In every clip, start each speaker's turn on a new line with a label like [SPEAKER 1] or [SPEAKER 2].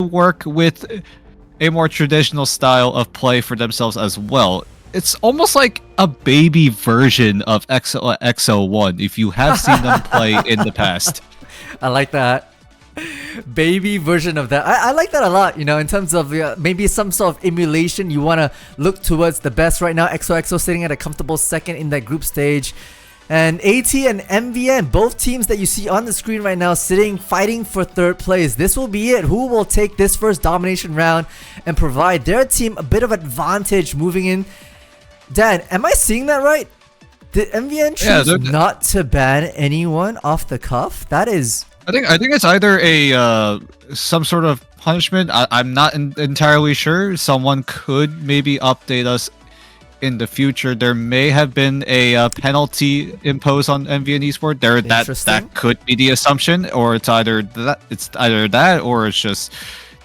[SPEAKER 1] work with a more traditional style of play for themselves as well. It's almost like a baby version of XO1 if you have seen them play in the past.
[SPEAKER 2] I like that. Baby version of that. I like that a lot, you know, in terms of maybe some sort of emulation. You want to look towards the best right now. XOXO sitting at a comfortable second in that group stage. And AT and MVN, both teams that you see on the screen right now fighting for third place. This will be it. Who will take this first domination round and provide their team a bit of advantage moving in? Dan, am I seeing that right? Did MVN choose not to ban anyone off the cuff? That is...
[SPEAKER 1] I think it's either a some sort of punishment. I'm not entirely sure. Someone could maybe update us in the future. There may have been a penalty imposed on MVNEsport. That could be the assumption, or it's either that, or it's just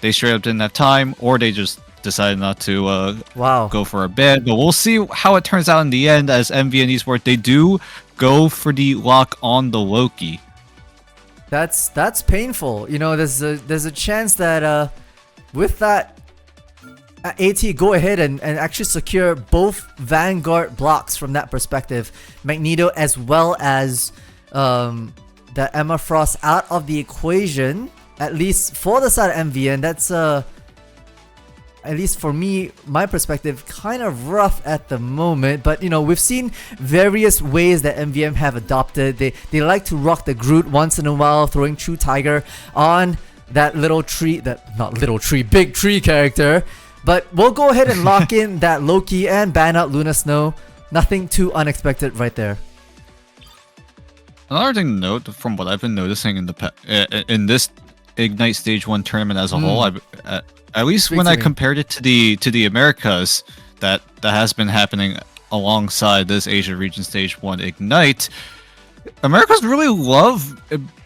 [SPEAKER 1] they straight up didn't have time, or they just decided not to go for a ban. But we'll see how it turns out in the end. As MVNEsport, they do go for the lock on the Loki.
[SPEAKER 2] That's painful. You know, there's a chance that with that AT go ahead and actually secure both Vanguard blocks from that perspective. Magneto as well as the Emma Frost out of the equation, at least for the side of MVN. That's at least for me, my perspective, kind of rough at the moment. But you know, we've seen various ways that MVM have adopted. They like to rock the Groot once in a while, throwing True Tiger on that little tree, big tree character. But we'll go ahead and lock in that Loki and ban out Luna Snow. Nothing too unexpected right there.
[SPEAKER 1] Another thing to note, from what I've been noticing in this Ignite Stage 1 tournament as a whole, at least when I compared it to the Americas, that has been happening alongside this Asia region Stage 1 Ignite, Americas really love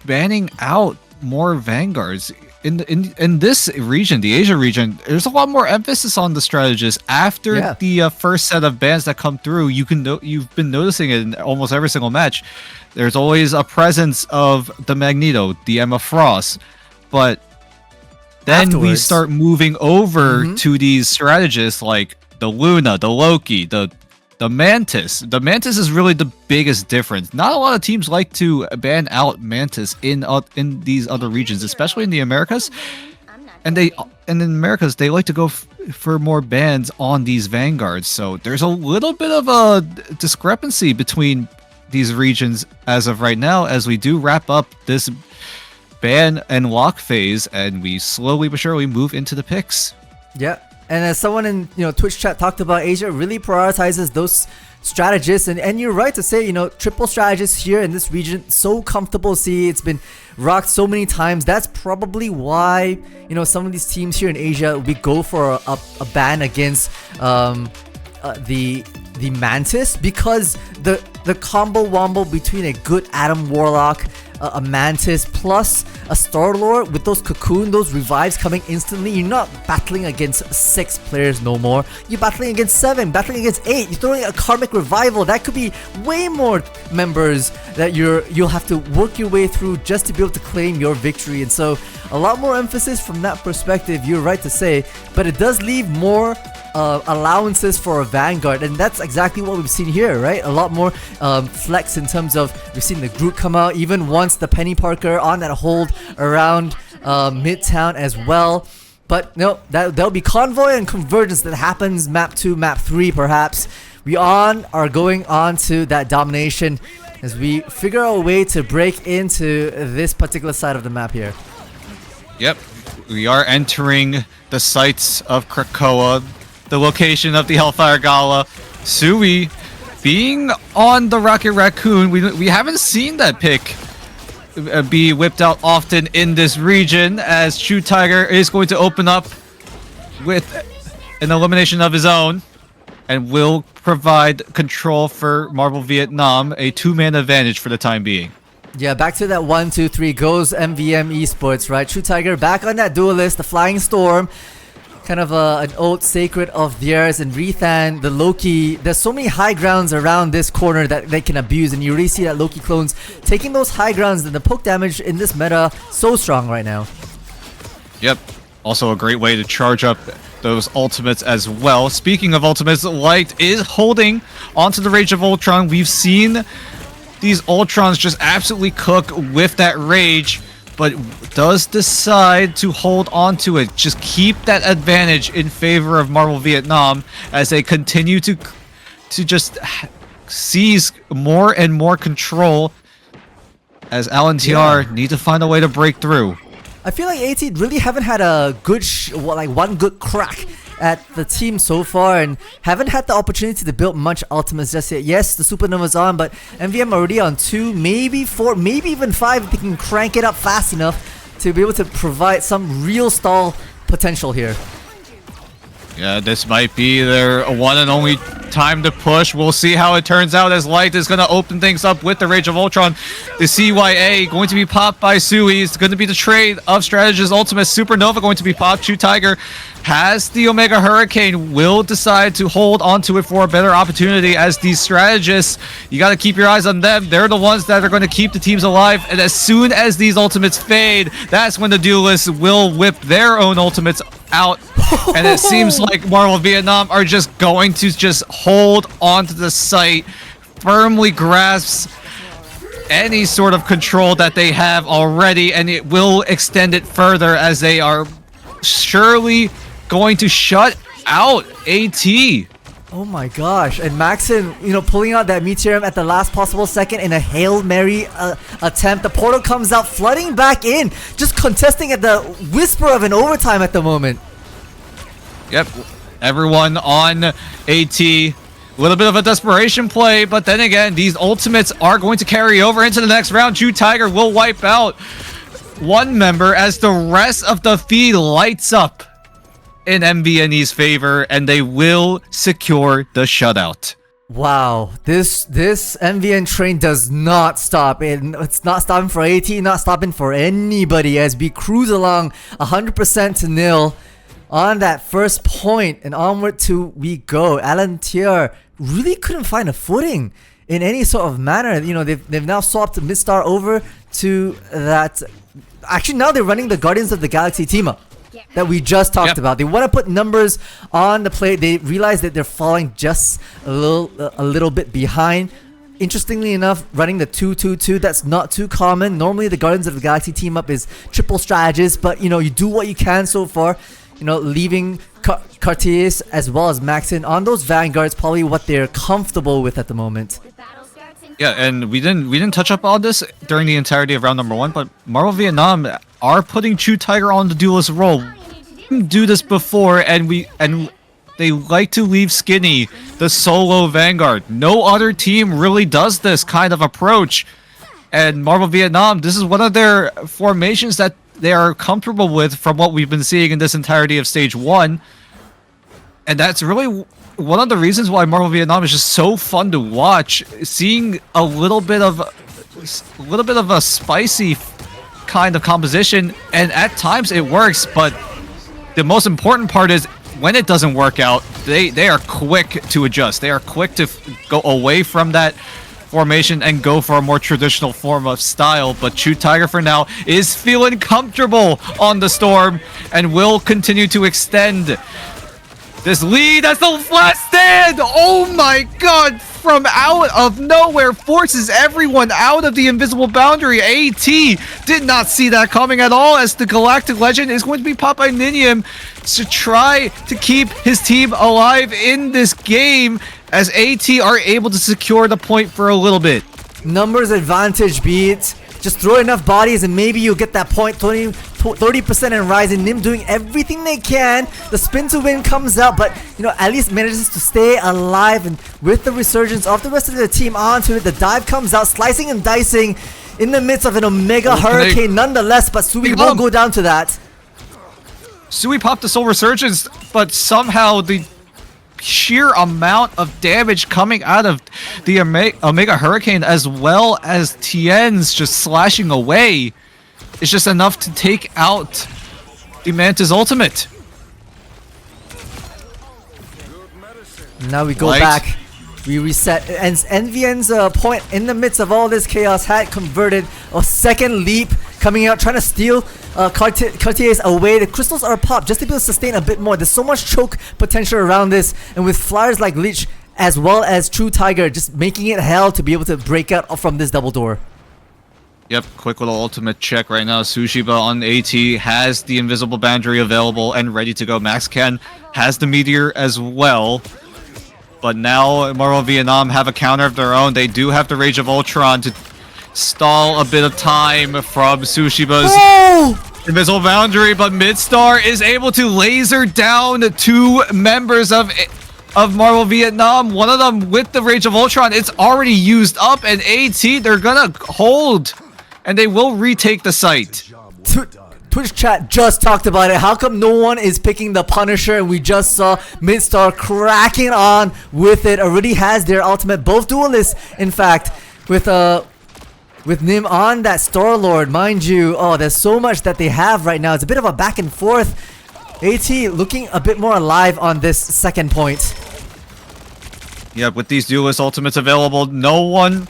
[SPEAKER 1] banning out more Vanguards. In this region, the Asia region, there's a lot more emphasis on the strategist. After the first set of bans that come through, you've been noticing it in almost every single match. There's always a presence of the Magneto, the Emma Frost, but then we start moving over to these strategists like the Luna, the Loki, the Mantis. The Mantis is really the biggest difference. Not a lot of teams like to ban out Mantis in these other regions, especially in the Americas. And in the Americas, they like to go for more bans on these Vanguards. So there's a little bit of a discrepancy between these regions as of right now, as we do wrap up this ban and lock phase, and we slowly but surely move into the picks.
[SPEAKER 2] Yeah, and as someone in Twitch chat talked about, Asia really prioritizes those strategists, and you're right to say, triple strategists here in this region, so comfortable. See, it's been rocked so many times. That's probably why some of these teams here in Asia, we go for a ban against the Mantis, because the combo wombo between a good Adam Warlock, a Mantis plus a Star-Lord with those cocoon, those revives coming instantly. You're not battling against 6 players no more. You're battling against 7, battling against 8. You're throwing a Karmic Revival. That could be way more members that you'll have to work your way through just to be able to claim your victory. And so a lot more emphasis from that perspective, you're right to say, but it does leave more allowances for a Vanguard, and that's exactly what we've seen here, right? A lot more flex in terms of, we've seen the Groot come out even once the Penny Parker on that hold around Midtown as well. But no, there'll be convoy and convergence that happens map 2, map 3 perhaps. We are going on to that domination as we figure out a way to break into this particular side of the map here.
[SPEAKER 1] Yep, we are entering the sites of Krakoa, the location of the Hellfire Gala. Sui being on the Rocket Raccoon, we haven't seen that pick be whipped out often in this region, as True Tiger is going to open up with an elimination of his own and will provide control for Marvel Vietnam, a 2-man advantage for the time being.
[SPEAKER 2] Yeah, back to that 1-2-3 goes MVNEsport, right? True Tiger back on that duelist, the Flying Storm. Kind of an old sacred of theirs, and Rethan, the Loki. There's so many high grounds around this corner that they can abuse, and you really see that Loki clones taking those high grounds, and the poke damage in this meta so strong right now.
[SPEAKER 1] Yep, Also a great way to charge up those ultimates as well. Speaking of ultimates, Light is holding onto the Rage of Ultron. We've seen these Ultrons just absolutely cook with that Rage, but does decide to hold on to it. Just keep that advantage in favor of Marvel Vietnam as they continue to just seize more and more control as AlenTiar need to find a way to break through.
[SPEAKER 2] I feel like AT really haven't had a good, one good crack at the team so far, and haven't had the opportunity to build much ultimates just yet. Yes, the Supernova's on, but MVM already on 2, maybe 4, maybe even 5 if they can crank it up fast enough to be able to provide some real stall potential here.
[SPEAKER 1] Yeah, this might be their one and only time to push. We'll see how it turns out as Light is going to open things up with the Rage of Ultron. The CYA going to be popped by Sui. It's going to be the trade of Strategist Ultimate. Supernova going to be popped. Chu Tiger has the Omega Hurricane. Will decide to hold onto it for a better opportunity as these strategists. You got to keep your eyes on them. They're the ones that are going to keep the teams alive. And as soon as these ultimates fade, that's when the duelists will whip their own ultimates out. And it seems like Marvel Vietnam are just going to just hold onto the site, firmly grasp any sort of control that they have already, and it will extend it further as they are surely going to shut out AT.
[SPEAKER 2] Oh my gosh, and Maxon, pulling out that Meteorium at the last possible second in a Hail Mary attempt. The portal comes out, flooding back in, just contesting at the whisper of an overtime at the moment.
[SPEAKER 1] Yep, everyone on AT. A little bit of a desperation play, but then again, these ultimates are going to carry over into the next round. Chu Tiger will wipe out one member as the rest of the feed lights up in MVNE's favor, and they will secure the shutout.
[SPEAKER 2] Wow, this MVN train does not stop. It's not stopping for AT, not stopping for anybody as we cruise along 100% to nil on that first point, and onward to we go. AlenTiar really couldn't find a footing in any sort of manner. They've now swapped Midstar over to that. Actually, now they're running the Guardians of the Galaxy team up that we just talked about. They want to put numbers on the plate. They realize that they're falling just a little bit behind. Interestingly enough, running the 2-2-2, that's not too common. Normally, the Guardians of the Galaxy team up is triple strategist, but you do what you can so far. Leaving Cartiers as well as Maxon on those vanguards, probably what they're comfortable with at the moment.
[SPEAKER 1] Yeah, and we didn't touch up on this during the entirety of round number 1, but Marvel Vietnam are putting Chu Tiger on the duelist role. We didn't do this before, and they like to leave Skinny the solo vanguard. No other team really does this kind of approach, and Marvel Vietnam, this is one of their formations that they are comfortable with from what we've been seeing in this entirety of stage 1, and that's really one of the reasons why Marvel Vietnam is just so fun to watch. Seeing a little bit of a spicy kind of composition, and at times it works, but the most important part is when it doesn't work out, they are quick to adjust. They are quick to go away from that formation and go for a more traditional form of style. But Chu Tiger for now is feeling comfortable on the Storm and will continue to extend this lead as the last stand. Oh my god, from out of nowhere forces everyone out of the invisible boundary. AT did not see that coming at all, as the Galactic Legend is going to be popped by Ninium to try to keep his team alive in this game, as AT are able to secure the point for a little bit.
[SPEAKER 2] Numbers advantage, beat. Just throw enough bodies and maybe you'll get that point. 30% and rising. Nim doing everything they can. The spin to win comes out, but at least manages to stay alive. And with the resurgence of the rest of the team onto it, the dive comes out, slicing and dicing in the midst of an Omega Hurricane nonetheless, but Sui won't go down to that.
[SPEAKER 1] Sui popped the Soul Resurgence, but somehow the sheer amount of damage coming out of the Omega Hurricane, as well as Tien's just slashing away, is just enough to take out the Mantis ultimate.
[SPEAKER 2] Now we go back, we reset, and NVN's point in the midst of all this chaos had converted. A second leap coming out, trying to steal Cartier's away. The crystals are popped just to be able to sustain a bit more. There's so much choke potential around this, and with flyers like Lich as well as True Tiger just making it hell to be able to break out from this double door.
[SPEAKER 1] Yep, quick little ultimate check right now. Sushiba on AT has the invisible boundary available and ready to go. MaxCan has the meteor as well. But now Marvel Vietnam have a counter of their own. They do have the Rage of Ultron to stall a bit of time from Sushiba's invisible boundary, but Midstar is able to laser down 2 members of Marvel Vietnam. One of them with the Rage of Ultron. It's already used up, and AT, they're gonna hold. And they will retake the site.
[SPEAKER 2] Twitch chat just talked about it. How come no one is picking the Punisher? And we just saw Midstar cracking on with it. Already has their ultimate. Both duelists, in fact, with Nim on that Star-Lord. Mind you, there's so much that they have right now. It's a bit of a back and forth. AT looking a bit more alive on this second point.
[SPEAKER 1] Yeah, with these duelist ultimates available, no one...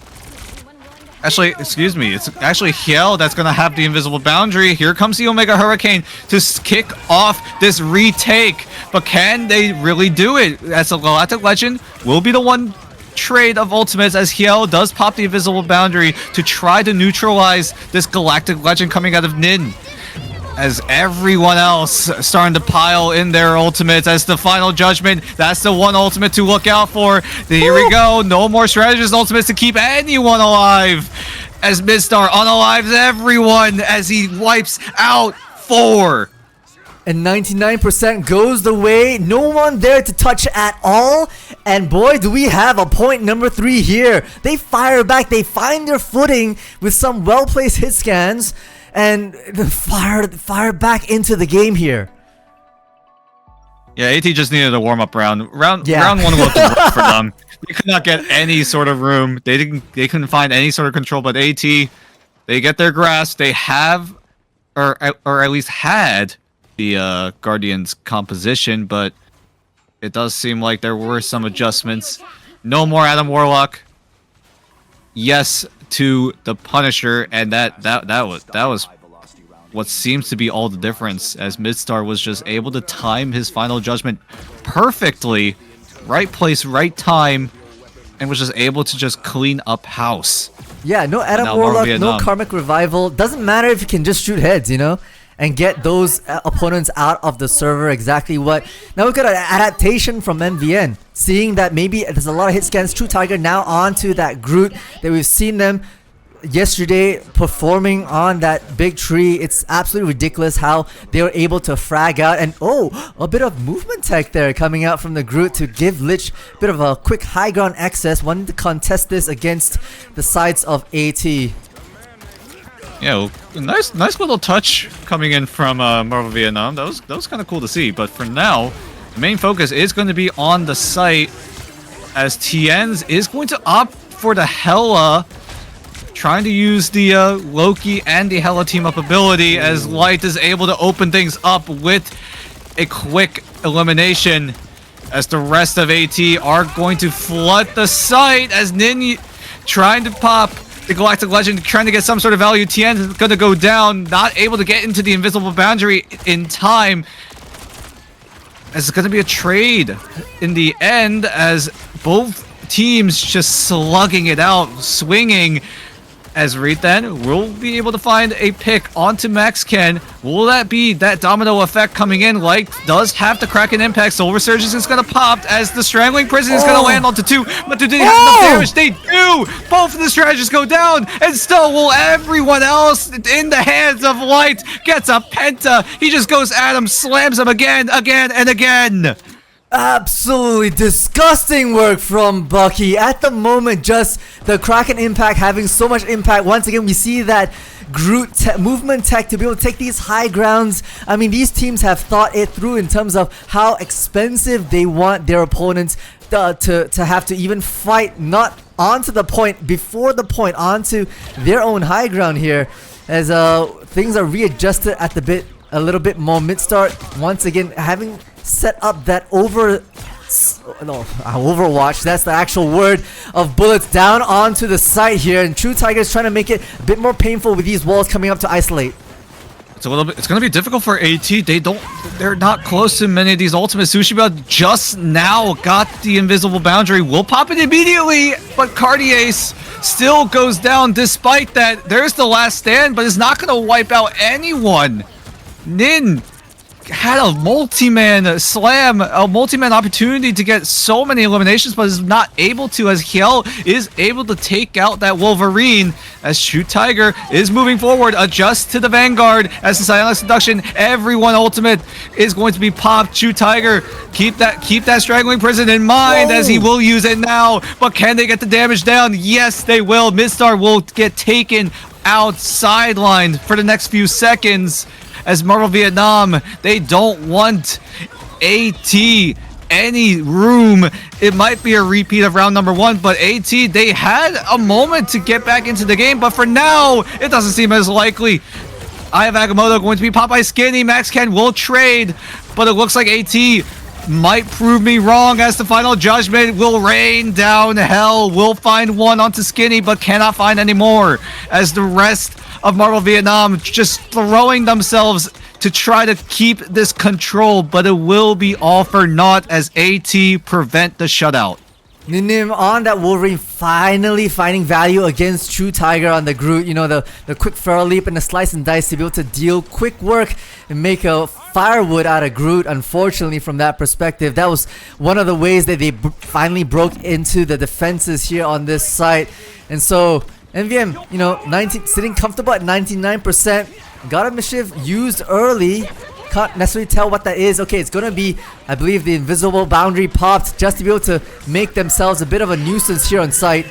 [SPEAKER 1] Actually, excuse me, it's actually Hiel that's going to have the invisible boundary. Here comes the Omega Hurricane to kick off this retake. But can they really do it? As a Galactic Legend will be the one trade of ultimates as Hiel does pop the invisible boundary to try to neutralize this Galactic Legend coming out of Nin. As everyone else starting to pile in their ultimates as the final judgment. That's the one ultimate to look out for. Here we go. No more strategist ultimates to keep anyone alive. As Midstar unalives everyone as he wipes out 4.
[SPEAKER 2] And 99% goes the way. No one there to touch at all. And boy, do we have a point number 3 here. They fire back. They find their footing with some well-placed hit scans. And fire back into the game here.
[SPEAKER 1] Yeah, AT just needed a warm-up round. Round 1 looked rough for them. They could not get any sort of room. They couldn't find any sort of control. But AT, they get their grasp. They have, or at least had, the Guardian's composition. But it does seem like there were some adjustments. No more Adam Warlock. Yes to the Punisher, and that was what seems to be all the difference, as Midstar was just able to time his final judgment perfectly, right place, right time, and was just able to just clean up house.
[SPEAKER 2] Yeah, no Adam Warlock, no Karmic Revival. Doesn't matter if you can just shoot heads, you know, and get those opponents out of the server. Exactly what. Now we've got an adaptation from MVN, seeing that maybe there's a lot of hit scans. True Tiger now onto that Groot that we've seen them yesterday performing on that big tree. It's absolutely ridiculous how they were able to frag out. And a bit of movement tech there coming out from the Groot to give Lich a bit of a quick high ground access, wanting to contest this against the sides of AT.
[SPEAKER 1] Yeah, nice little touch coming in from Marvel Vietnam. That was kind of cool to see. But for now, the main focus is going to be on the site, as Tienz is going to opt for the Hela, trying to use the Loki and the Hela team up ability, as Light is able to open things up with a quick elimination, as the rest of AT are going to flood the site, as Nin trying to pop the Galactic Legend, trying to get some sort of value. Tien is going to go down, not able to get into the invisible boundary in time, as it's going to be a trade in the end, as both teams just slugging it out, swinging, as Rethan will be able to find a pick onto MaxCan. Will that be that domino effect coming in? Light does have the Kraken impact. Soul Resurgence is going to pop as the Strangling Prison is going to land onto 2. But do they have enough damage? They do! Both of the strategists go down, and still will everyone else in the hands of Light gets a penta. He just goes at him, slams him again, and again.
[SPEAKER 2] Absolutely disgusting work from Bucky. At the moment, just the Kraken impact having so much impact. Once again, we see that Groot movement tech to be able to take these high grounds. I mean, these teams have thought it through in terms of how expensive they want their opponents to have to even fight, not onto the point, before the point, onto their own high ground here, as things are readjusted at the bit a little bit more. Midstar once again having set up that Overwatch, that's the actual word, of bullets down onto the site here, and True Tiger is trying to make it a bit more painful with these walls coming up to isolate.
[SPEAKER 1] It's gonna be difficult for AT. They're not close to many of these ultimates. Sushiba just now got the invisible boundary. Will pop it immediately, but Cartier's still goes down despite that. There's the last stand, but it's not gonna wipe out anyone. Nin had a multi-man slam, a multi-man opportunity to get so many eliminations, but is not able to, as Hiel is able to take out that Wolverine, as Shoot Tiger is moving forward, adjust to the Vanguard, as the Silent Seduction, everyone ultimate is going to be popped. Shoot Tiger, keep that Strangling Prison in mind, as he will use it now, but can they get the damage down? Yes, they will. Midstar will get taken out, sidelined for the next few seconds, as Marvel Vietnam, they don't want AT any room. It might be a repeat of round number 1, but AT, they had a moment to get back into the game, but for now, it doesn't seem as likely. I have Agamotto going to be popped by Skinny. Max Ken will trade, but it looks like AT might prove me wrong, as the final judgment will rain down hell. Will find one onto Skinny, but cannot find any more, as the rest of Marvel Vietnam just throwing themselves to try to keep this control, but it will be all for naught as AT prevent the shutout.
[SPEAKER 2] Nim on that Wolverine, finally finding value against True Tiger on the Groot. You know, the quick feral leap and the slice and dice to be able to deal quick work and make a firewood out of Groot. Unfortunately, from that perspective, that was one of the ways that they finally broke into the defenses here on this site. And so MVM, you know, sitting comfortable at 99%. God of Mischief used early. Can't necessarily tell what that is. Okay, it's gonna be, I believe, the invisible boundary popped just to be able to make themselves a bit of a nuisance here on site.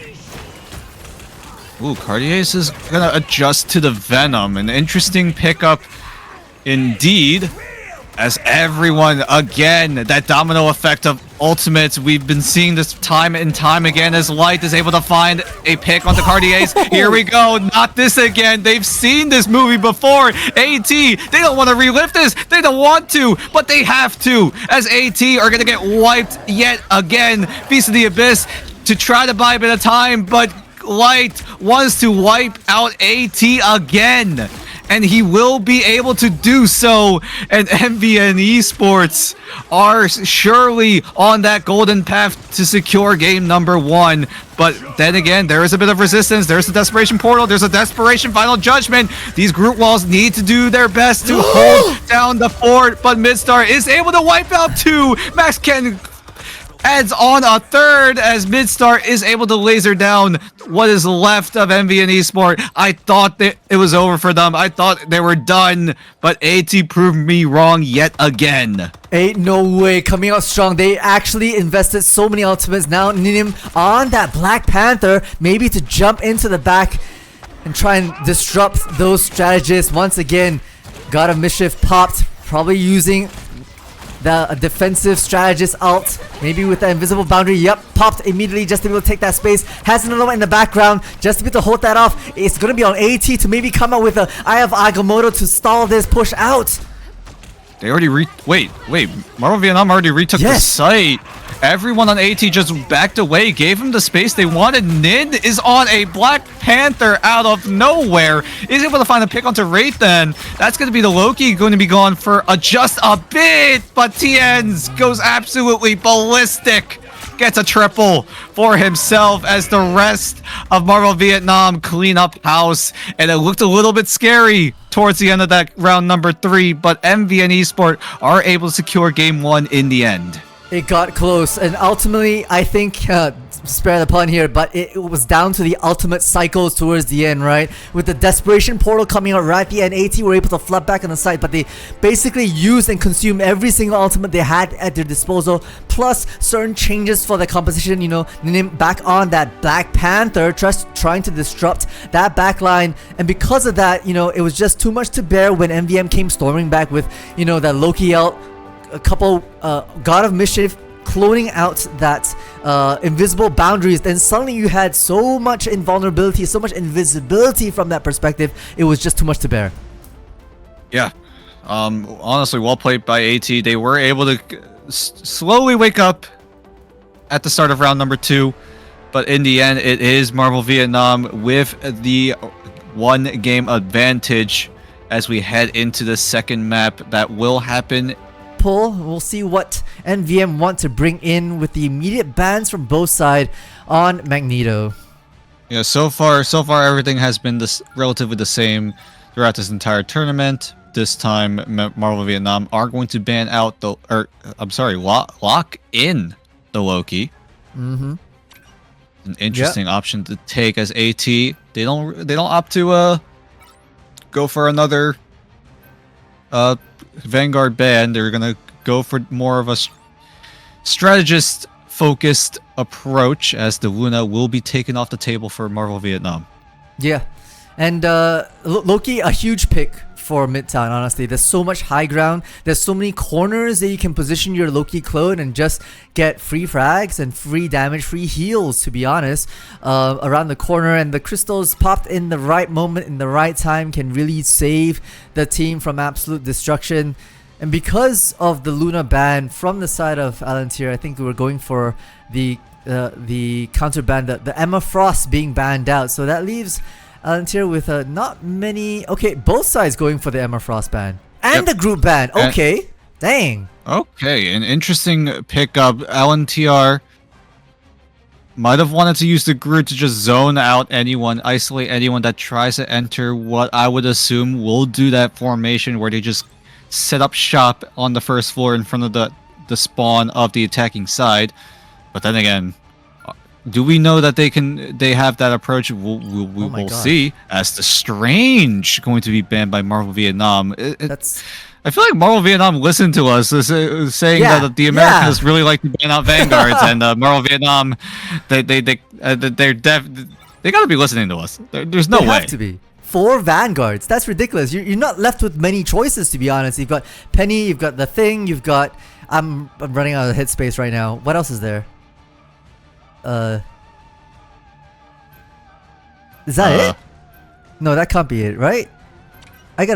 [SPEAKER 1] Ooh, Cartier's is gonna adjust to the Venom. An interesting pickup indeed. As everyone, again, that domino effect of ultimates, we've been seeing this time and time again, as Light is able to find a pick onto Cartier's. Here we go, not this again. They've seen this movie before. AT, they don't want to relive this. They don't want to, but they have to, as AT are going to get wiped yet again. Beast of the Abyss to try to buy a bit of time, but Light wants to wipe out AT again. And he will be able to do so, and MVNEsport are surely on that golden path to secure game number 1. But then again, there is a bit of resistance. There's a desperation portal. There's a desperation final judgment. These group walls need to do their best to hold down the fort, but Midstar is able to wipe out 2. Max Ken adds on a 3rd, as Midstar is able to laser down what is left of MVNEsport. I thought that it was over for them. I thought they were done, but AT proved me wrong yet again.
[SPEAKER 2] Ain't no way, coming out strong. They actually invested so many ultimates. Now Ninim on that Black Panther, maybe to jump into the back and try and disrupt those strategists. Once again, God of Mischief popped, probably using the defensive strategist ult, maybe with the invisible boundary. Yep, popped immediately just to be able to take that space. Has another one in the background just to be able to hold that off. It's going to be on AT to maybe come out with a Eye of Agamotto to stall this push out.
[SPEAKER 1] They already wait, Marvel Vietnam already retook the site. Everyone on AT just backed away, gave him the space they wanted. Nin is on a Black Panther out of nowhere. Is able to find a pick onto Wraith then. That's going to be the Loki going to be gone for just a bit. But Tienz goes absolutely ballistic. Gets a triple for himself, as the rest of Marvel Vietnam clean up house. And it looked a little bit scary towards the end of that round number 3. But MVNEsport are able to secure game 1 in the end.
[SPEAKER 2] It got close, and ultimately, I think, spare the pun here, but it was down to the ultimate cycles towards the end, right? With the desperation portal coming out right at the end, AT were able to flood back on the site, but they basically used and consumed every single ultimate they had at their disposal, plus certain changes for the composition. You know, Nim back on that Black Panther, just trying to disrupt that backline, and because of that, you know, it was just too much to bear when MVM came storming back with, you know, that Loki ult, a couple God of Mischief cloning out that invisible boundaries. Then suddenly you had so much invulnerability, so much invisibility from that perspective. It was just too much to bear.
[SPEAKER 1] Yeah, honestly, well played by AT. They were able to slowly wake up at the start of round number 2, but in the end, it is Marvel Vietnam with the 1 game advantage. as we head into the second map that will happen.
[SPEAKER 2] We'll see what NVM want to bring in with the immediate bans from both sides on Magneto.
[SPEAKER 1] Yeah, so far everything has been relatively the same throughout this entire tournament. This time, Marvel Vietnam are going to ban out lock in the Loki.
[SPEAKER 2] Mm-hmm.
[SPEAKER 1] An interesting option to take as AT. They don't opt to go for another Vanguard ban. They're gonna go for more of a strategist-focused approach, as the Luna will be taken off the table for Marvel Vietnam.
[SPEAKER 2] Yeah, and Loki, a huge pick for Midtown, honestly. There's so much high ground. There's so many corners that you can position your Loki clone and just get free frags and free damage, free heals, to be honest, around the corner. And the crystals popped in the right moment, in the right time, can really save the team from absolute destruction. And because of the Luna ban from the side of AlenTiar, I think we were going for the counter ban, the Emma Frost being banned out. So that leaves AlenTiar with not many. Okay, both sides going for the Emma Frost ban and the group ban. Okay, dang.
[SPEAKER 1] Okay, an interesting pickup. AlenTiar might have wanted to use the group to just zone out anyone, isolate anyone that tries to enter what I would assume will do that formation where they just set up shop on the first floor in front of the spawn of the attacking side. But then again, do we know that they have that approach? We'll see, as the Strange going to be banned by Marvel Vietnam. I feel like Marvel Vietnam listened to us, saying that the Americans really like to ban out Vanguards, and Marvel Vietnam, they gotta be listening to us. There's no way.
[SPEAKER 2] They have to be. 4 Vanguards. That's ridiculous. You're not left with many choices, to be honest. You've got Penny, you've got the Thing, you've got... I'm running out of headspace right now. What else is there? Is that it? No, that can't be it, right? I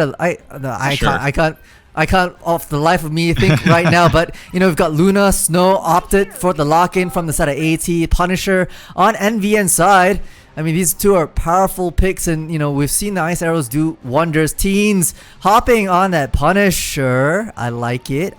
[SPEAKER 2] can't off the life of me think right now, but you know, we've got Luna, Snow opted for the lock-in from the side of AT, Punisher on NVN side. I mean, these two are powerful picks, and you know, we've seen the Ice Arrows do wonders. Teens hopping on that Punisher. I like it.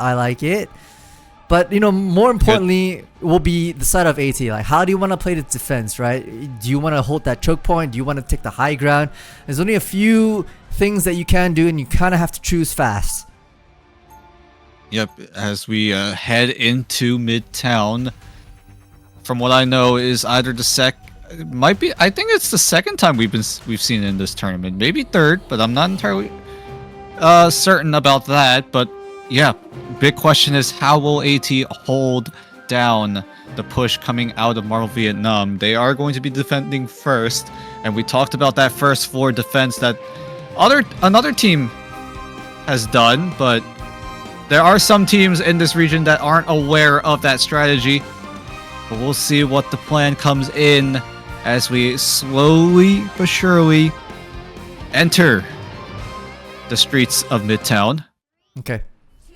[SPEAKER 2] But you know, more importantly, will be the side of AT. Like, how do you want to play the defense, right? Do you want to hold that choke point? Do you want to take the high ground? There's only a few things that you can do, and you kind of have to choose fast.
[SPEAKER 1] Yep. As we head into Midtown, from what I know, is either the might be. I think it's the second time we've seen it in this tournament. Maybe third, but I'm not entirely certain about that. But yeah, big question is, how will AT hold down the push coming out of Marvel Vietnam? They are going to be defending first, and we talked about that first floor defense that another team has done, but there are some teams in this region that aren't aware of that strategy. But we'll see what the plan comes in as we slowly but surely enter the streets of Midtown.
[SPEAKER 2] Okay.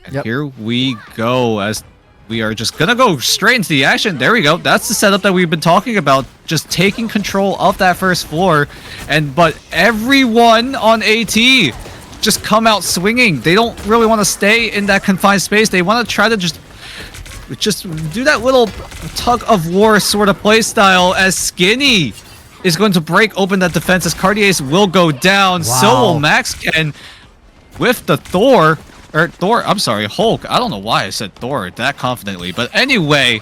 [SPEAKER 1] And here we go, as we are just gonna go straight into the action. There we go. That's the setup that we've been talking about, just taking control of that first floor. But everyone on AT just come out swinging. They don't really want to stay in that confined space. They want to try to just do that little tug of war sort of play style, as Skinny is going to break open that defense, as Cartier's will go down.
[SPEAKER 2] Wow.
[SPEAKER 1] So will Max Ken with the I'm sorry, Hulk. I don't know why I said Thor that confidently, but anyway,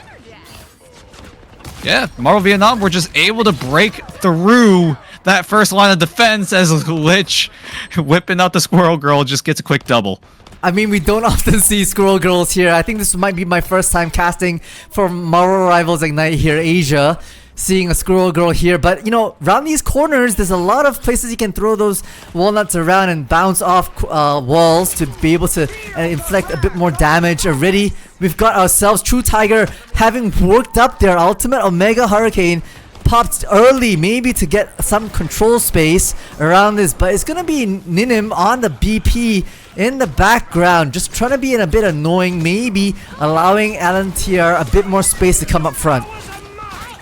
[SPEAKER 1] yeah, Marvel Vietnam were just able to break through that first line of defense, as Lich whipping out the Squirrel Girl just gets a quick double.
[SPEAKER 2] I mean, we don't often see Squirrel Girls here. I think this might be my first time casting for Marvel Rivals Ignite here, Asia, seeing a Squirrel Girl here. But you know, around these corners, there's a lot of places you can throw those walnuts around and bounce off walls to be able to inflict a bit more damage. Already, we've got ourselves True Tiger having worked up their ultimate Omega Hurricane. Popped early, maybe to get some control space around this, but it's gonna be Ninim on the BP in the background, just trying to be a bit annoying, maybe allowing AlenTiar a bit more space to come up front.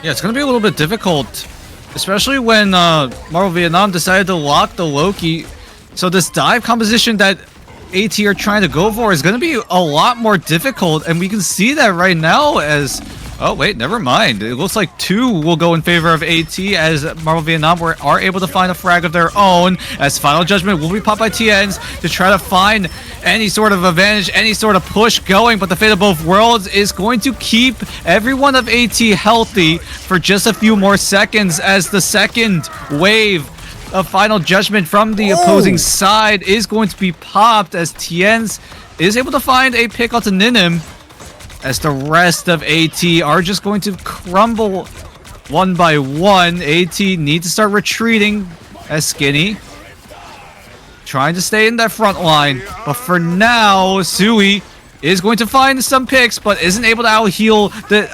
[SPEAKER 1] Yeah, it's gonna be a little bit difficult, especially when Marvel Vietnam decided to lock the Loki So this dive composition that AT are trying to go for is going to be a lot more difficult, and we can see that right now as... Oh, wait, never mind. It looks like 2 will go in favor of AT as Marvel Vietnam are able to find a frag of their own, as Final Judgment will be popped by TNs to try to find any sort of advantage, any sort of push going, but the Fate of Both Worlds is going to keep every one of AT healthy for just a few more seconds as the second wave of Final Judgment from the opposing side is going to be popped as TNs is able to find a pick onto Ninim, as the rest of AT are just going to crumble one by one. AT need to start retreating as Skinny trying to stay in that front line, but for now Sui is going to find some picks but isn't able to out heal the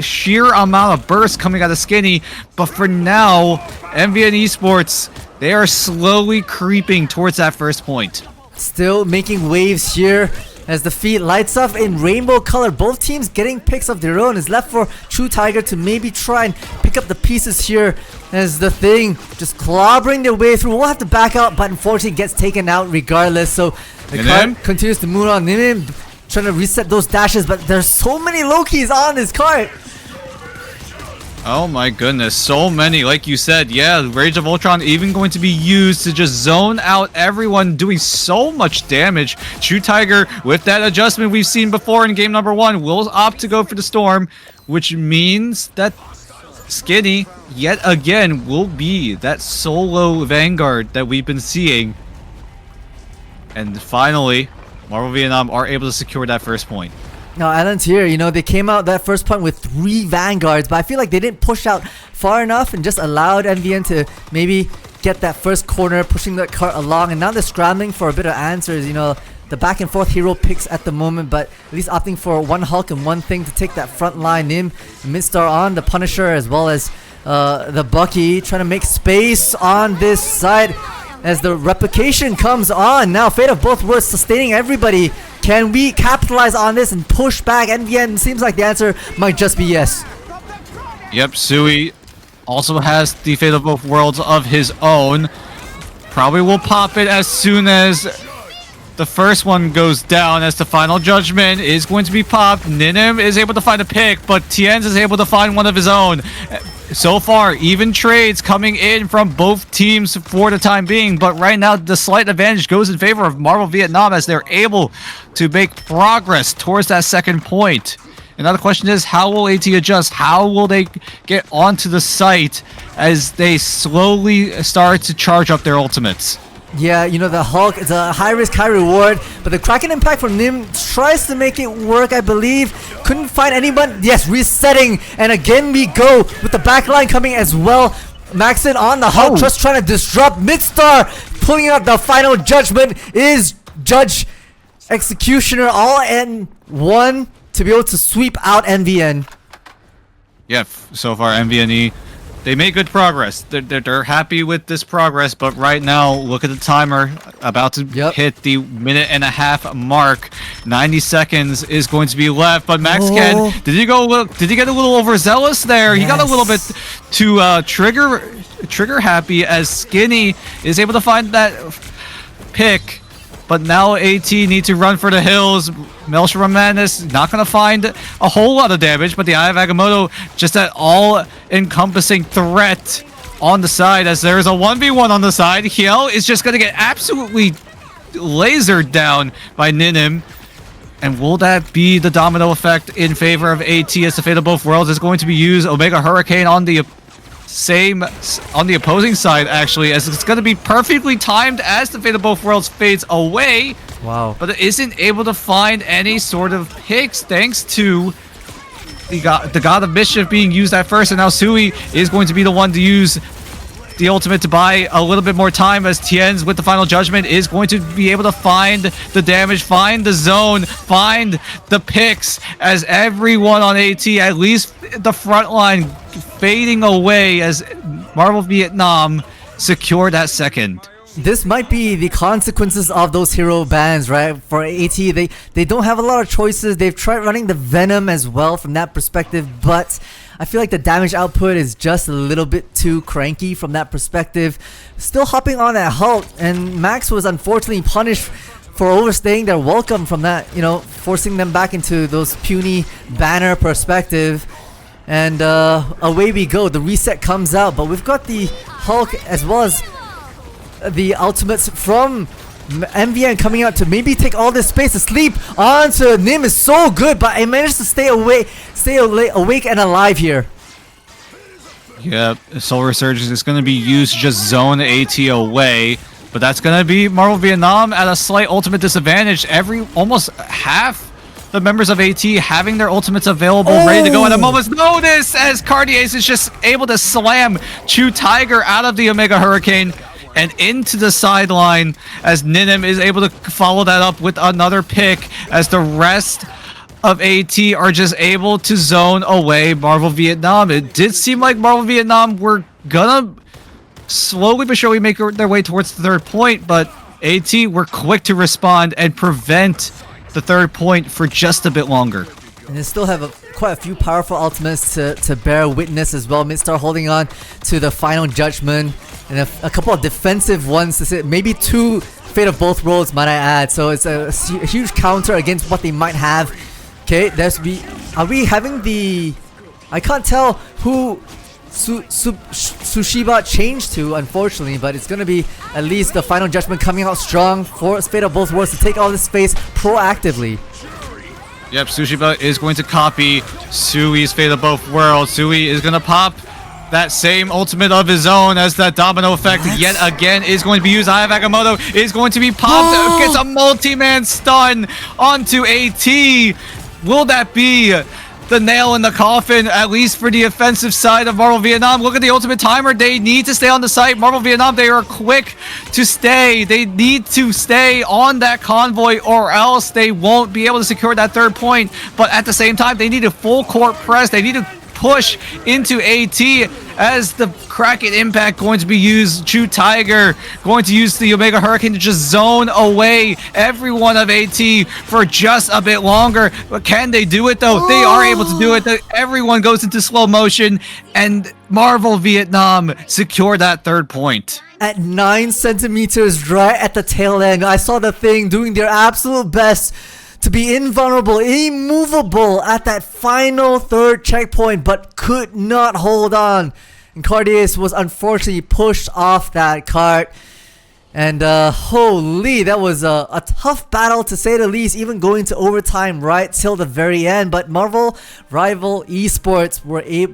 [SPEAKER 1] sheer amount of burst coming out of Skinny. But for now, MVNEsport, they are slowly creeping towards that first point.
[SPEAKER 2] Still making waves here as the feed lights up in rainbow color. Both teams getting picks of their own. It's left for True Tiger to maybe try and pick up the pieces here as the thing just clobbering their way through. We'll have to back out, but unfortunately gets taken out regardless. So the cart continues to move on. Ninim trying to reset those dashes, but there's so many Lokis on this cart.
[SPEAKER 1] Oh my goodness, so many. Like you said, yeah, Rage of Ultron even going to be used to just zone out everyone, doing so much damage. True Tiger, with that adjustment we've seen before in game number 1, will opt to go for the Storm, which means that Skinny, yet again, will be that solo Vanguard that we've been seeing. And finally, Marvel Vietnam are able to secure that first point.
[SPEAKER 2] Now, AlenTiar, you know, they came out that first point with 3 Vanguards, but I feel like they didn't push out far enough and just allowed MVN to maybe get that first corner, pushing that cart along. And now they're scrambling for a bit of answers, you know, the back and forth hero picks at the moment, but at least opting for one Hulk and one thing to take that front line. Nim, Midstar on the Punisher, as well as the Bucky, trying to make space on this side as the replication comes on. Now, Fate of Both Worlds sustaining everybody. Can we capitalize on this and push back MVN? Seems like the answer might just be yes.
[SPEAKER 1] Yep, Sui also has the Fate of Both Worlds of his own. Probably will pop it as soon as the first one goes down, as the Final Judgment is going to be popped. Ninim is able to find a pick, but Tienz is able to find one of his own. So far, even trades coming in from both teams for the time being, but right now the slight advantage goes in favor of Marvel Vietnam as they're able to make progress towards that second point. And now the question is, how will AT adjust? How will they get onto the site as they slowly start to charge up their ultimates?
[SPEAKER 2] Yeah, you know, the Hulk is a high risk, high reward, but the Kraken impact from Nim tries to make it work, I believe. Couldn't find anyone. Yes, resetting, and again we go with the backline coming as well. Maxon on the Hulk, just trying to disrupt. Midstar pulling out the Final Judgment is Judge Executioner all in one to be able to sweep out MVN.
[SPEAKER 1] Yeah, so far MVNE, they made good progress. They're happy with this progress, but right now, look at the timer, about to hit the minute-and-a-half mark. 90 seconds is going to be left, but MaxCan, did he get a little overzealous there? He got a little bit too trigger happy as Skinny is able to find that pick. But now AT need to run for the hills. Maelstrom Madness not going to find a whole lot of damage, but the Eye of Agamotto, just that all-encompassing threat on the side, as there's a 1v1 on the side. Hiel is just going to get absolutely lasered down by Ninim. And will that be the domino effect in favor of AT as the Fate of Both Worlds is going to be used? Omega Hurricane on the opposing side, actually, as it's going to be perfectly timed as the Fate of Both Worlds fades away.
[SPEAKER 2] Wow.
[SPEAKER 1] But it isn't able to find any sort of picks thanks to the God of Mischief being used at first, and now Sui is going to be the one to use the ultimate to buy a little bit more time, as Tienz with the Final Judgment is going to be able to find the damage, find the zone, find the picks, as everyone on AT, at least the front line, fading away as Marvel Vietnam secured that second.
[SPEAKER 2] This might be the consequences of those hero bans, right? For AT, they don't have a lot of choices. They've tried running the Venom as well from that perspective, but I feel like the damage output is just a little bit too cranky from that perspective. Still hopping on that halt, and Max was unfortunately punished for overstaying their welcome from that, you know, forcing them back into those puny banner perspective. And away we go. The reset comes out, but we've got the Hulk as well as the ultimates from MVN coming out to maybe take all this space. The sleep onto Nim is so good, but I managed to stay awake and alive here.
[SPEAKER 1] Yeah, Soul Resurgence is going to be used to just zone AT away, but that's going to be Marvel Vietnam at a slight ultimate disadvantage. Almost half the members of AT having their ultimates available, ready to go at a moment's notice, as Cardiace is just able to slam Chu Tiger out of the Omega Hurricane and into the sideline, as Ninim is able to follow that up with another pick, as the rest of AT are just able to zone away Marvel Vietnam. It did seem like Marvel Vietnam were gonna slowly but surely make their way towards the third point, but AT were quick to respond and prevent the third point for just a bit longer.
[SPEAKER 2] And they still have quite a few powerful ultimates to bear witness as well. Midstar holding on to the final judgment, and a couple of defensive ones to say, maybe 2 Fate of Both Worlds, might I add. So it's a huge counter against what they might have. Okay, are we having the... I can't tell who Sushiba changed to, unfortunately, but it's going to be at least the final judgment coming out strong for Fate of Both Worlds to take all this space proactively.
[SPEAKER 1] Yep, Sushiba is going to copy Sui's Fate of Both Worlds. Sui is going to pop that same ultimate of his own, as that domino effect yet again is going to be used. Aya Agamotto is going to be popped. Gets a multi-man stun onto AT. Will that be the nail in the coffin, at least for the offensive side of Marvel Vietnam? Look at the ultimate timer. They need to stay on the site. Marvel Vietnam, they are quick to stay. They need to stay on that convoy, or else they won't be able to secure that third point. But at the same time, they need a full court press. They need to push into AT, as the Kraken Impact going to be used. Chu Tiger going to use the Omega Hurricane to just zone away everyone of AT for just a bit longer. But can they do it though? They are able to do it. Everyone goes into slow motion, and Marvel Vietnam secure that third point.
[SPEAKER 2] At 9 centimeters right at the tail end, I saw the thing doing their absolute best to be invulnerable, immovable at that final third checkpoint, but could not hold on. And Cardiace was unfortunately pushed off that cart. And holy, that was a tough battle to say the least, even going to overtime right till the very end. But Marvel Rival Esports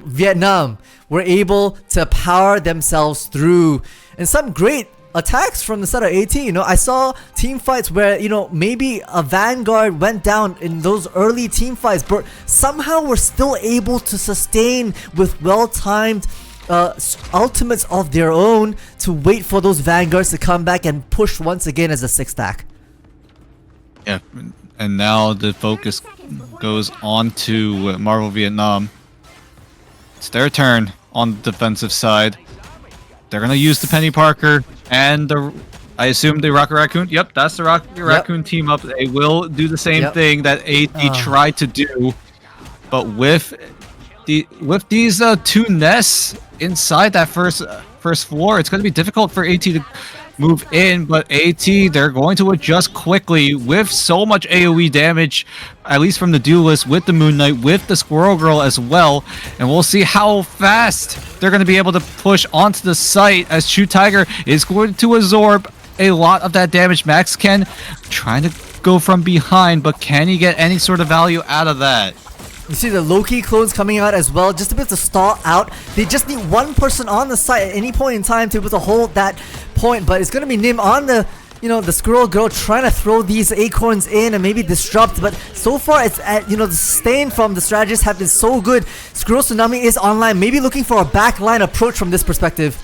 [SPEAKER 2] Vietnam were able to power themselves through. And some great attacks from the side of AT. You know, I saw team fights where, you know, maybe a Vanguard went down in those early team fights, but somehow we're still able to sustain with well-timed ultimates of their own to wait for those Vanguards to come back and push once again as a 6-stack.
[SPEAKER 1] Yeah, and now the focus goes on to Marvel Vietnam. It's their turn on the defensive side. They're going to use the Penny Parker and I assume the Rocket Raccoon. Yep, that's the Rocket Raccoon team up. They will do the same thing that AT tried to do, but with these 2 nests inside that first floor, it's going to be difficult for AT to move in. But AT, they're going to adjust quickly with so much AoE damage, at least from the Duelist, with the Moon Knight, with the Squirrel Girl as well. And we'll see how fast they're going to be able to push onto the site, as Chu Tiger is going to absorb a lot of that damage. Max Ken trying to go from behind, but can he get any sort of value out of that?
[SPEAKER 2] You see the Loki clones coming out as well, just a bit to stall out. They just need one person on the site at any point in time to be able to hold that point. But it's going to be Nim on the, you know, the Squirrel Girl trying to throw these acorns in and maybe disrupt. But so far, it's at, you know, the sustain from the strategists have been so good. Squirrel Tsunami is online, maybe looking for a backline approach from this perspective.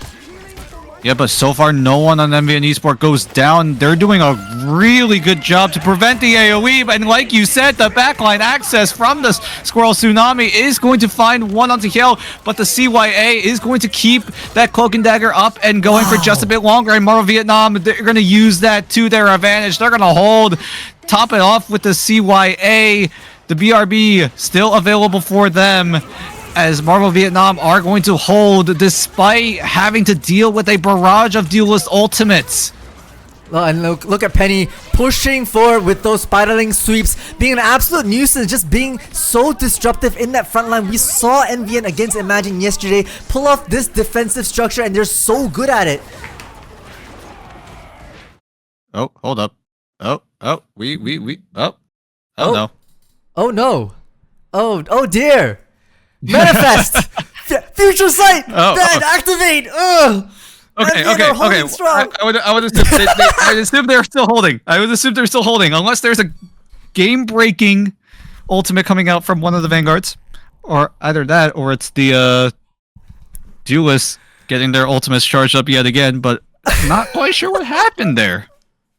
[SPEAKER 1] Yeah, but so far no one on MVNEsport goes down. They're doing a really good job to prevent the AoE, and like you said, the backline access from the Squirrel Tsunami is going to find one onto Hill, but the CYA is going to keep that Cloak and Dagger up and going for just a bit longer, and Marvel Vietnam, they're going to use that to their advantage. They're going to hold, top it off with the CYA. The BRB still available for them. as Marvel Vietnam are going to hold despite having to deal with a barrage of duelist ultimates.
[SPEAKER 2] Oh, and look at Penny pushing forward with those spiraling sweeps, being an absolute nuisance, just being so disruptive in that front line. We saw MVN against Imagine yesterday pull off this defensive structure, and they're so good at it.
[SPEAKER 1] Oh, hold up. Oh, no.
[SPEAKER 2] Oh no. Oh dear. Manifest. Future sight. Then activate. Ugh.
[SPEAKER 1] Okay. I would assume they're still holding. I would assume they're still holding, unless there's a game-breaking ultimate coming out from one of the Vanguards, or either that, or it's the duelists getting their ultimates charged up yet again. But I'm not quite sure what happened there.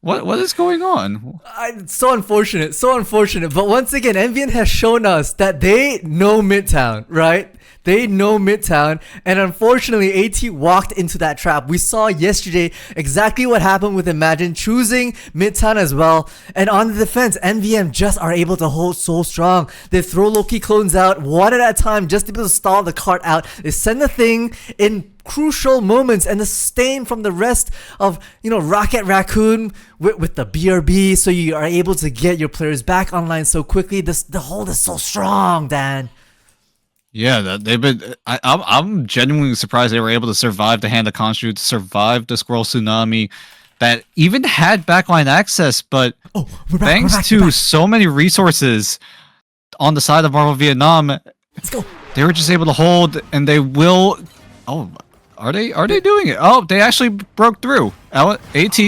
[SPEAKER 1] What is going on?
[SPEAKER 2] It's so unfortunate, so unfortunate. But once again, MVN has shown us that they know Midtown, right? They know Midtown, and unfortunately, AT walked into that trap. We saw yesterday exactly what happened with Imagine choosing Midtown as well. And on the defense, MVM just are able to hold so strong. They throw Loki clones out one at a time just to be able to stall the cart out. They send the thing in crucial moments, and the stain from the rest of, Rocket Raccoon with the BRB, so you are able to get your players back online so quickly. The hold is so strong, Dan.
[SPEAKER 1] Yeah, they've been. I'm genuinely surprised they were able to survive the Hand of Construct, survive the Squirrel Tsunami, that even had backline access. But thanks to so many resources on the side of Marvel Vietnam,
[SPEAKER 2] let's go.
[SPEAKER 1] They were just able to hold, and they will. Oh, are they doing it? Oh, they actually broke through. AT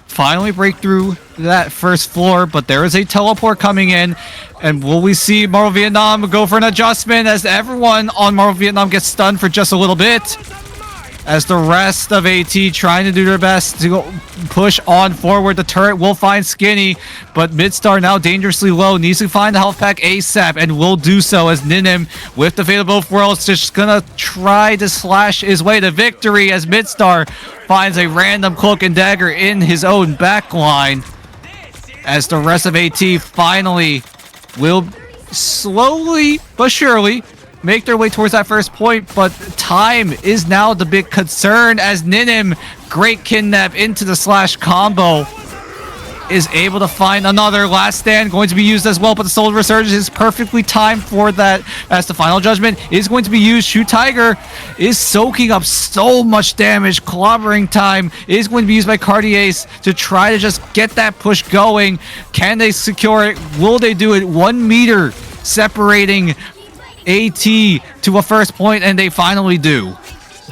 [SPEAKER 1] finally break through that first floor, but there is a teleport coming in. And will we see Marvel Vietnam go for an adjustment as everyone on Marvel Vietnam gets stunned for just a little bit? As the rest of AT trying to do their best to push on forward. The turret will find Skinny, but Midstar now dangerously low. Needs to find the health pack ASAP, and will do so as Ninim, with the Fate of Both Worlds, just gonna try to slash his way to victory as Midstar finds a random cloak and dagger in his own backline. As the rest of AT finally will slowly but surely make their way towards that first point, but time is now the big concern as Ninim, great kidnap into the slash combo, is able to find another last stand going to be used as well, but the Soul Resurgence is perfectly timed for that as the final judgment is going to be used. Shoe Tiger is soaking up so much damage. Clobbering time is going to be used by Cartier's to try to just get that push going. Can they secure it? Will they do it? 1 meter separating AT to a first point, and they finally do.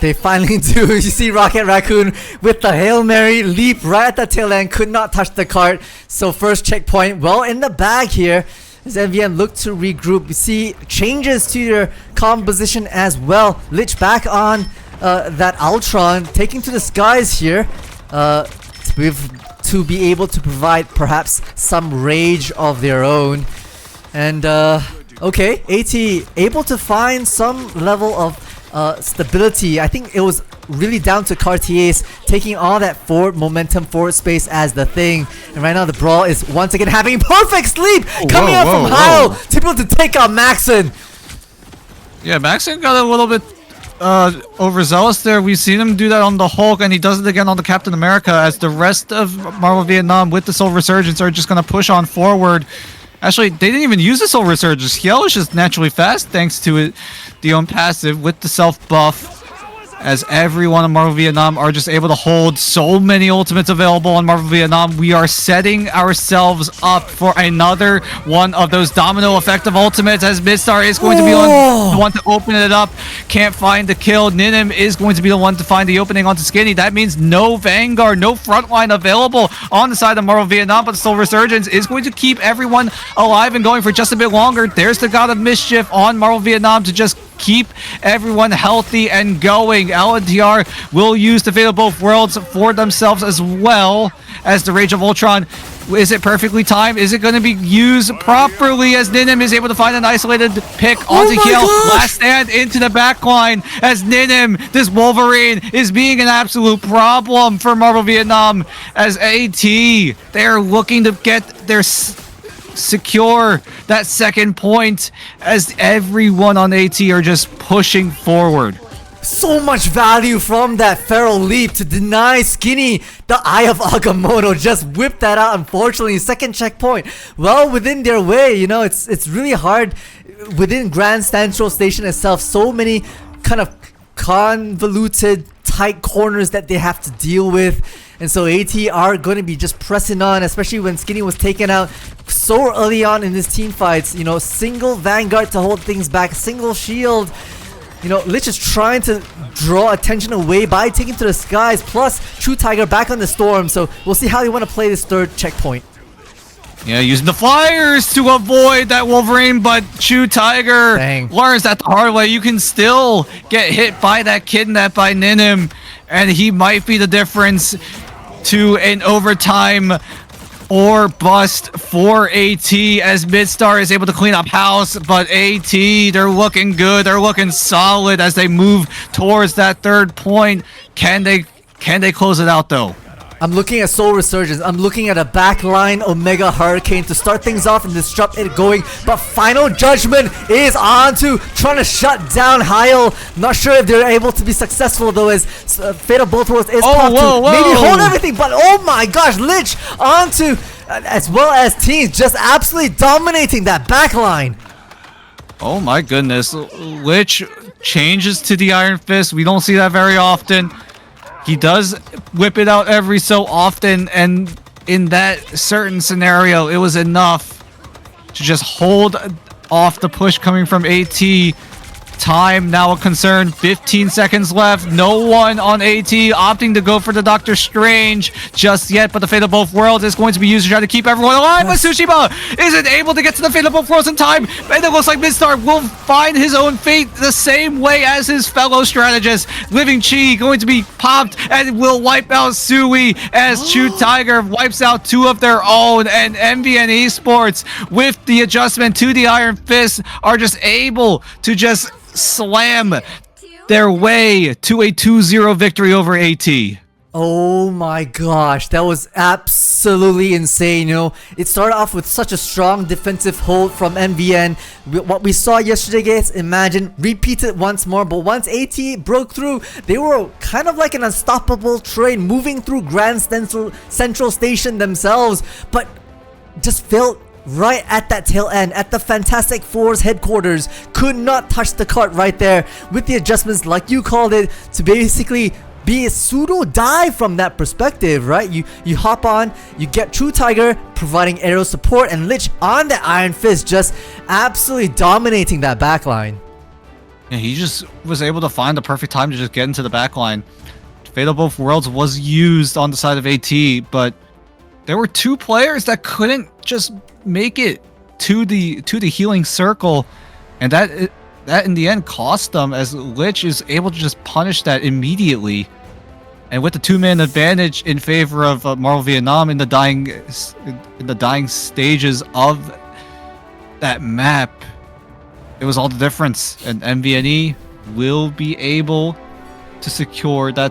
[SPEAKER 2] They finally do. You see Rocket Raccoon with the Hail Mary leap right at the tail end, could not touch the cart. So first checkpoint well in the bag here as MVN look to regroup. You see changes to their composition as well. Lich back on that Ultron, taking to the skies here to be able to provide perhaps some rage of their own. And okay, AT able to find some level of stability. I think it was really down to Cartier's taking all that forward momentum, forward space as the thing. And right now the brawl is once again having perfect sleep coming out from Hyle to be able to take out Maxon.
[SPEAKER 1] Yeah, Maxon got a little bit overzealous there. We've seen him do that on the Hulk, and he does it again on the Captain America, as the rest of Marvel Vietnam with the Soul Resurgence are just going to push on forward. Actually, they didn't even use the Soul Resurgence. Hiel is just naturally fast thanks to it, the own passive with the self buff, as everyone in Marvel Vietnam are just able to hold so many ultimates available on Marvel Vietnam. We are setting ourselves up for another one of those domino effective ultimates, as Midstar is going to be the one to open it up. Can't find the kill. Ninim is going to be the one to find the opening onto Skinny. That means no Vanguard, no frontline available on the side of Marvel Vietnam, but the Soul Resurgence is going to keep everyone alive and going for just a bit longer. There's the God of Mischief on Marvel Vietnam to just keep everyone healthy and going. AlenTiar will use the Fate of Both Worlds for themselves as well as the Rage of Ultron. Is it perfectly timed? Is it going to be used properly as Ninim is able to find an isolated pick onto Hiel? Last stand into the backline as Ninim, this Wolverine, is being an absolute problem for Marvel Vietnam as AT. They're looking to get their secure that second point as everyone on AT are just pushing forward.
[SPEAKER 2] So much value from that feral leap to deny Skinny the Eye of Agamotto. Just whipped that out. Unfortunately, second checkpoint well within their way. You know, it's really hard within Grand Central Station itself. So many kind of convoluted tight corners that they have to deal with, and so AT are going to be just pressing on, especially when Skinny was taken out so early on in his team fights. You know, single Vanguard to hold things back, single shield. You know, Lich is trying to draw attention away by taking to the skies, plus True Tiger back on the storm, so we'll see how they want to play this third checkpoint.
[SPEAKER 1] Yeah, using the flyers to avoid that Wolverine, but True Tiger learns that the hard way. You can still get hit by that kidnap by Ninim, and he might be the difference to an overtime or bust for AT as Midstar is able to clean up house, but AT, they're looking good, they're looking solid as they move towards that third point. Can they close it out though?
[SPEAKER 2] I'm looking at Soul Resurgence. I'm looking at a backline Omega Hurricane to start things off and disrupt it going. But Final Judgment is on to trying to shut down Heil. Not sure if they're able to be successful though, as Fate of Both Worlds is popped to maybe hold everything. But oh my gosh, Lich onto, as well as Teens, just absolutely dominating that backline.
[SPEAKER 1] Oh my goodness. Lich changes to the Iron Fist. We don't see that very often. He does whip it out every so often, and in that certain scenario, it was enough to just hold off the push coming from AT. Time now a concern. 15 seconds left. No one on AT opting to go for the Doctor Strange just yet, but the Fate of Both Worlds is going to be used to try to keep everyone alive. But Tsushima isn't able to get to the Fate of Both Worlds in time, and it looks like Midstar will find his own fate the same way as his fellow strategist. Living Chi going to be popped and will wipe out Sui as True Tiger wipes out two of their own, and MVNEsport with the adjustment to the Iron Fist are just able to just slam their way to a 2-0 victory over AT.
[SPEAKER 2] Oh my gosh, that was absolutely insane. You know, it started off with such a strong defensive hold from MVN. What we saw yesterday, guys, imagine repeated once more. But once AT broke through, they were kind of like an unstoppable train moving through Grand Central Station themselves, but just felt right at that tail end, at the Fantastic Four's headquarters. Could not touch the cart right there with the adjustments, like you called it, to basically be a pseudo dive from that perspective, right? You hop on, you get True Tiger providing aerial support, and Lich on the Iron Fist just absolutely dominating that backline.
[SPEAKER 1] Yeah, he just was able to find the perfect time to just get into the backline. Fate of Both Worlds was used on the side of AT, but there were two players that couldn't just make it to the healing circle, and that in the end cost them, as Lich is able to just punish that immediately. And with the two-man advantage in favor of Marvel Vietnam in the dying stages of that map, it was all the difference, and MVNE will be able to secure that